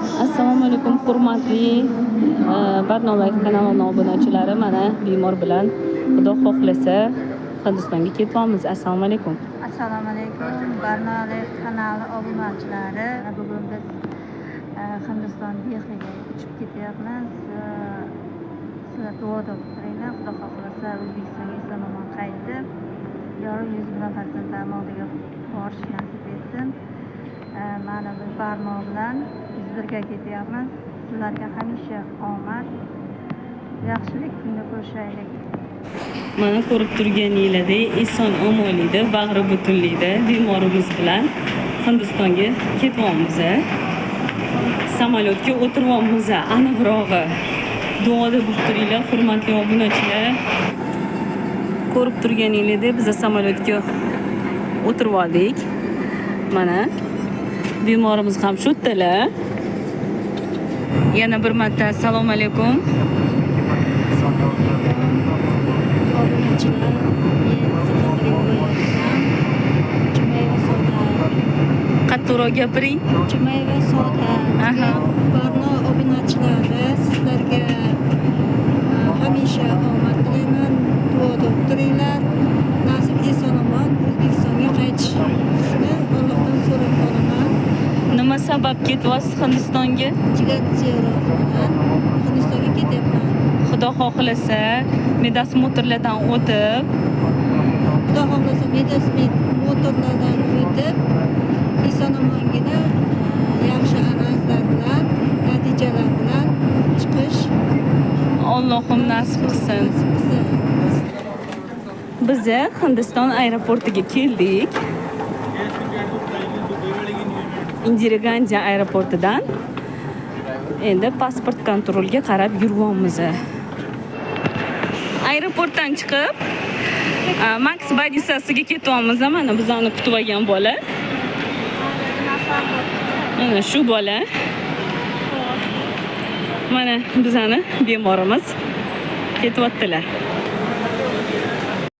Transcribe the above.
Assalomu alaykum hurmatli Barnoyev kanalining obunachilari. Mana bemor bilan Xudo xohlasa Hindistonga ketyapmiz. Assalomu alaykum. Assalomu alaykum Barnoyev kanali obunachilari. Bugun biz Hindiston Dehliga uchib ketyapmiz. Sizlar duoda turinglar. Xudo xohlasa O'zbekistonga eson-omon qaytib, yorug' yuz bilan farzandlarim oldiga borish nasib etsin. Mana biz Barno bilan birga ketyapmiz. Sizlarga hamisha omad, yaxshilik kunda ko'rishaylik. Mana ko'rib turganingizdek eson-omonlikda, bag'ri butunlikda bemorimiz bilan Hindistonga ketyapmiz. Samolyotga o'tiryapmiz. Aniqrog'i duoda bo'lib turinglar hurmatli obunachilar. Ko'rib turganingizdek biz samolyotga o'tirib oldik. Mana bemorimiz ham shu yerdalar. Yana bir marta assalomu alaykum. Qattiqroq gapiring. Jumayeva Soda. Barno obunachilari, sizlarga hamisha omad tilayman. Duoda turinglar. Nasib eson-omon O'zbekistonga qaytishni Allohdan so'rab qolaman. Nima sabab ketyapsiz Hindistonga? Jigar ziyorati bilan Hindistonga ketyapman. Xudo xohlasa medosmotrlardan o'tib, Xudo xohlasa medosmotrlardan o'tib, eson-omongina yaxshi analizlar bilan, natijalar bilan chiqish Allohim nasib qilsin. Biz Hindiston aeroportiga keldik. Indira Gandhi aeroportidan endi pasport kontroliga qarab yuryapmiz. Aeroportdan chiqib Max Badisasiga ketyapmiz. Mana bizani kutib olgan bola. Mana shu bola. Mana bizani bemorimiz ketyaptilar.